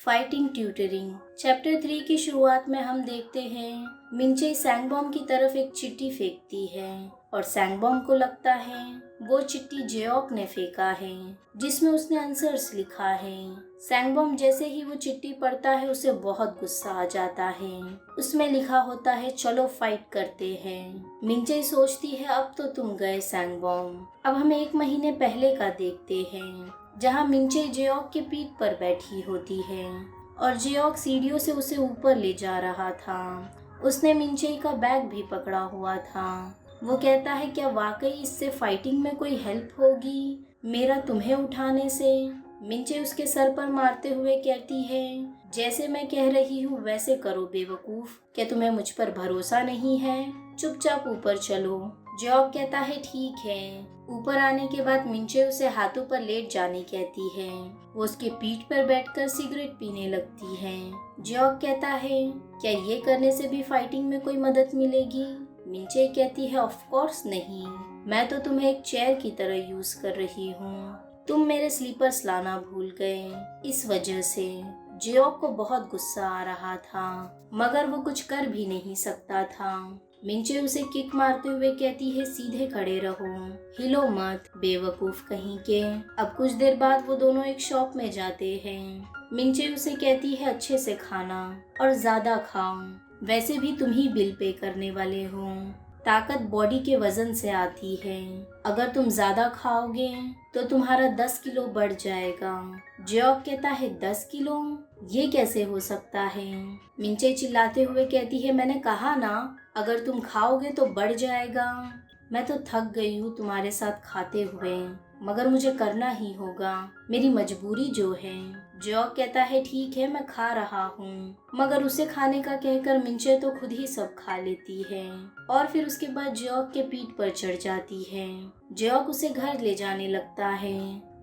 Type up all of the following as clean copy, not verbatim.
Fighting tutoring. Chapter 3 की शुरुआत में हम देखते हैं मिंचे सैंगबॉम की तरफ एक चिट्ठी फेंकती है और सैंगबॉम को लगता है वो चिट्ठी जेओक ने फेंका है जिसमें उसने आंसर्स लिखा है। सैंगबॉम जैसे ही वो चिट्ठी पढ़ता है उसे बहुत गुस्सा आ जाता है। उसमें लिखा होता है चलो फाइट करते हैं। मिंचे सोचती है अब तो तुम गए सैंगबॉम। अब हम 1 महीने पहले का देखते हैं जहाँ मिंचे जेओक के पीठ पर बैठी होती है और जेओक सीढ़ियों से उसे ऊपर ले जा रहा था। उसने मिंचे का बैग भी पकड़ा हुआ था। वो कहता है क्या वाकई इससे फाइटिंग में कोई हेल्प होगी मेरा तुम्हें उठाने से। मिंचे उसके सर पर मारते हुए कहती है जैसे मैं कह रही हूँ वैसे करो बेवकूफ, क्या तुम्हें मुझ पर भरोसा नहीं है? चुपचाप ऊपर चलो। जेओक कहता है ठीक है। ऊपर आने के बाद मिंचे उसे हाथों पर लेट जाने कहती है। वो उसके पीठ पर बैठकर सिगरेट पीने लगती है। जेओक कहता है क्या ये करने से भी फाइटिंग में कोई मदद मिलेगी? मिंचे कहती है ऑफ कोर्स नहीं, मैं तो तुम्हें एक चेयर की तरह यूज कर रही हूँ। तुम मेरे स्लीपर्स लाना भूल गए। इस वजह से जेओक को बहुत गुस्सा आ रहा था मगर वो कुछ कर भी नहीं सकता था। मिंचे उसे किक मारते हुए कहती है सीधे खड़े रहो, हिलो मत बेवकूफ कहीं के। अब कुछ देर बाद वो दोनों एक शॉप में जाते हैं। मिंचे उसे कहती है अच्छे से खाना और ज्यादा खाओ, वैसे भी तुम ही बिल पे करने वाले हो। ताकत बॉडी के वजन से आती है, अगर तुम ज्यादा खाओगे तो तुम्हारा 10 किलो बढ़ जाएगा। जेओक कहता है 10 किलो, ये कैसे हो सकता है? मिंचे चिल्लाते हुए कहती है मैंने कहा ना अगर तुम खाओगे तो बढ़ जाएगा। मैं तो थक गई हूँ तुम्हारे साथ खाते हुए, मगर मुझे करना ही होगा, मेरी मजबूरी जो है। जेओक कहता है ठीक है मैं खा रहा हूँ, मगर उसे खाने का कहकर मिंचे तो खुद ही सब खा लेती है और फिर उसके बाद जेओक के पीठ पर चढ़ जाती है। जेओक उसे घर ले जाने लगता है।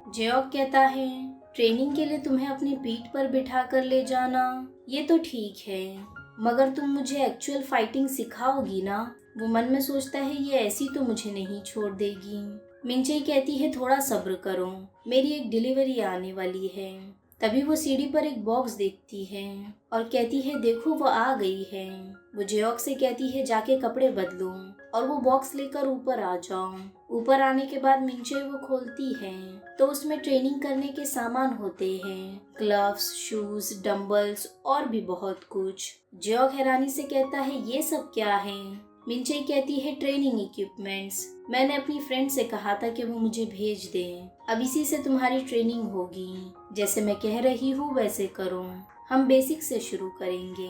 जेओक कहता है ट्रेनिंग के लिए तुम्हें अपनी पीठ पर बिठा कर ले जाना ये तो ठीक है, मगर तुम मुझे एक्चुअल फाइटिंग सिखाओगी ना? वो मन में सोचता है ये ऐसी तो मुझे नहीं छोड़ देगी। मिंचे कहती है थोड़ा सब्र करो, मेरी एक डिलीवरी आने वाली है। तभी वो सीढ़ी पर एक बॉक्स देखती है और कहती है देखो वो आ गई है। वो जेओक से कहती है जाके कपड़े बदलो और वो बॉक्स लेकर ऊपर आ जाओ। ऊपर आने के बाद मिंचे वो खोलती है तो उसमें ट्रेनिंग करने के सामान होते हैं, ग्लव्स, शूज, डंबल्स और भी बहुत कुछ। जेओक हैरानी से कहता है ये सब क्या है? मिंचे कहती है ट्रेनिंग इक्विपमेंट्स, मैंने अपनी फ्रेंड से कहा था कि वो मुझे भेज दे, अब इसी से तुम्हारी ट्रेनिंग होगी। जैसे मैं कह रही हूँ वैसे करो। हम बेसिक से शुरू करेंगे,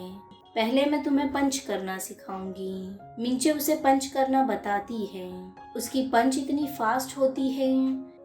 पहले मैं तुम्हें पंच करना सिखाऊंगी। मिंचे उसे पंच करना बताती है। उसकी पंच इतनी फास्ट होती है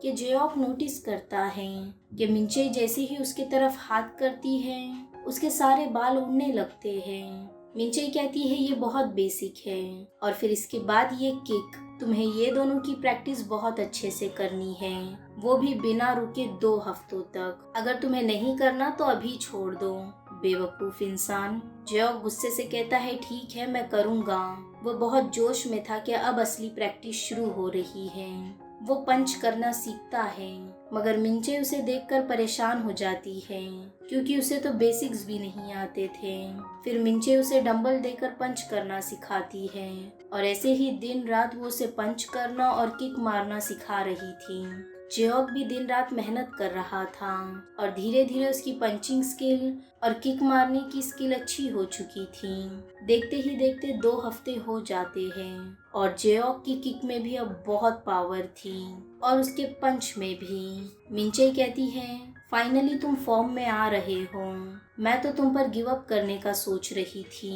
कि जेओक नोटिस करता है कि मिंचे जैसे ही उसकी तरफ हाथ करती है उसके सारे बाल उड़ने लगते हैं। मिंचे कहती है ये बहुत बेसिक है और फिर इसके बाद ये किक, तुम्हें ये दोनों की प्रैक्टिस बहुत अच्छे से करनी है, वो भी बिना रुके 2 हफ्तों तक। अगर तुम्हें नहीं करना तो अभी छोड़ दो बेवकूफ इंसान। जेओक गुस्से से कहता है ठीक है मैं करूँगा। वो बहुत जोश में था कि अब असली प्रैक्टिस शुरू हो रही है। वो पंच करना सीखता है मगर मिंचे उसे देखकर परेशान हो जाती है क्योंकि उसे तो बेसिक्स भी नहीं आते थे। फिर मिंचे उसे डंबल देकर पंच करना सिखाती है और ऐसे ही दिन रात वो उसे पंच करना और किक मारना सिखा रही थी। जेओक भी दिन रात मेहनत कर रहा था और धीरे धीरे उसकी पंचिंग स्किल और किक मारने की स्किल अच्छी हो चुकी थी। देखते ही देखते 2 हफ्ते हो जाते हैं और जेओक की किक में भी अब बहुत पावर थी और उसके पंच में भी। मिंचे कहती है फाइनली तुम फॉर्म में आ रहे हो, मैं तो तुम पर गिव अप करने का सोच रही थी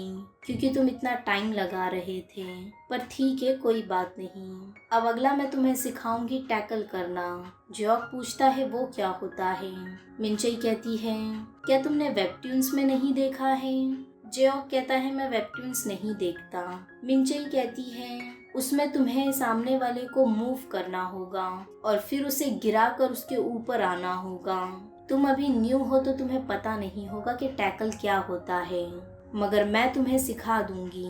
क्योंकि तुम इतना टाइम लगा रहे थे, पर ठीक है कोई बात नहीं। अब अगला मैं तुम्हें सिखाऊंगी टैकल करना। जेओक पूछता है वो क्या होता है? मिंचे कहती है क्या तुमने वेबटून्स में नहीं देखा है? जेओक कहता है मैं वेबटून्स नहीं देखता। मिंचे कहती है उसमें तुम्हें सामने वाले को मूव करना होगा और फिर उसे गिराकर उसके ऊपर आना होगा। तुम अभी न्यू हो तो तुम्हें पता नहीं होगा कि टैकल क्या होता है, मगर मैं तुम्हें सिखा दूंगी।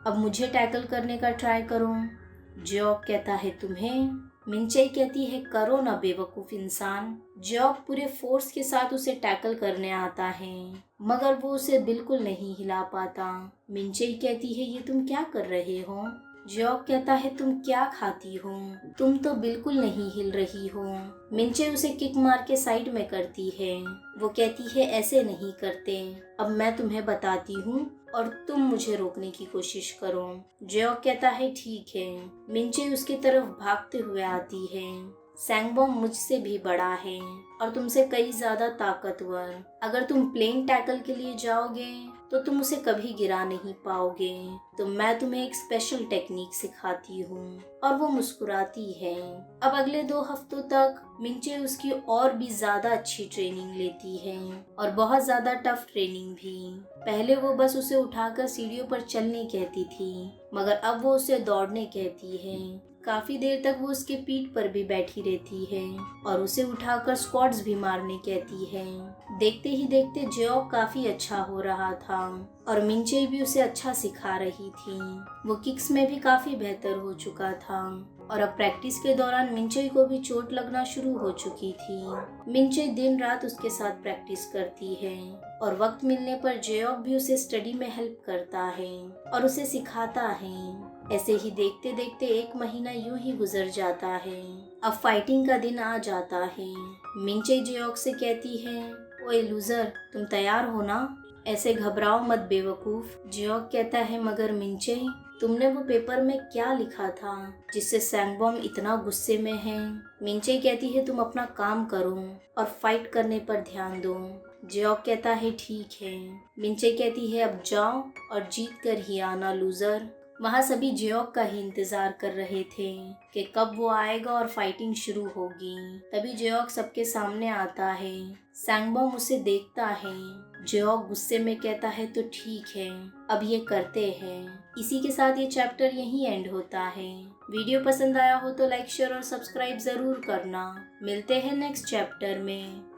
अब मुझे टैकल करने का ट्राई करो। जेओक कहता है तुम्हें? मिंचई कहती है करो ना बेवकूफ इंसान। जियोक पूरे फोर्स के साथ उसे टैकल करने आता है मगर वो उसे बिल्कुल नहीं हिला पाता। मिंचई कहती है ये तुम क्या कर रहे हो। जियोक कहता है तुम क्या खाती हो, तुम तो बिल्कुल नहीं हिल रही हो। मिंचे उसे किक मार के साइड में करती है। वो कहती है ऐसे नहीं करते, अब मैं तुम्हें बताती हूँ और तुम मुझे रोकने की कोशिश करो। जियोक कहता है ठीक है। मिंचे उसकी तरफ भागते हुए आती है। सैंगबॉम मुझसे भी बड़ा है और तुमसे कई ज्यादा ताकतवर। अगर तुम प्लेन टैकल के लिए जाओगे तो तुम उसे कभी गिरा नहीं पाओगे, तो मैं तुम्हें एक स्पेशल टेक्निक सिखाती हूँ। और वो मुस्कुराती है। अब अगले 2 हफ्तों तक मिंचे उसकी और भी ज्यादा अच्छी ट्रेनिंग लेती है और बहुत ज्यादा टफ ट्रेनिंग भी। पहले वो बस उसे उठाकर सीढ़ियों पर चलने कहती थी मगर अब वो उसे दौड़ने कहती है। काफी देर तक वो उसके पीठ पर भी बैठी रहती है और उसे उठाकर स्क्वाट्स भी मारने कहती है। देखते ही देखते जियोक काफी अच्छा हो रहा था और मिंचे भी उसे अच्छा सिखा रही थी। वो किक्स में भी काफी बेहतर हो चुका था और अब प्रैक्टिस के दौरान मिंचे को भी चोट लगना शुरू हो चुकी थी। मिंचे दिन रात उसके साथ प्रैक्टिस करती है और वक्त मिलने पर जियोक भी उसे स्टडी में हेल्प करता है और उसे सिखाता है। ऐसे ही देखते देखते 1 महीना यूं ही गुजर जाता है। अब फाइटिंग का दिन आ जाता है। मिंचे जियोक से कहती है ओए लूजर, तुम तैयार हो ना? ऐसे घबराओ मत बेवकूफ। जियोक कहता है मगर मिंचे, तुमने वो पेपर में क्या लिखा था जिससे सैंगबॉम इतना गुस्से में है? मिंचे कहती है तुम अपना काम करो और फाइट करने पर ध्यान दो। जियोक कहता है ठीक है। मिंचे कहती है अब जाओ और जीत कर ही आना लूजर। वहाँ सभी जियोक का ही इंतजार कर रहे थे कि कब वो आएगा और फाइटिंग शुरू होगी। तभी जियोक सबके सामने आता है। सैंगबॉम उसे देखता है। जियोक गुस्से में कहता है तो ठीक है, अब ये करते हैं। इसी के साथ ये चैप्टर यहीं एंड होता है। वीडियो पसंद आया हो तो लाइक शेयर और सब्सक्राइब जरूर करना। मिलते हैं नेक्स्ट चैप्टर में।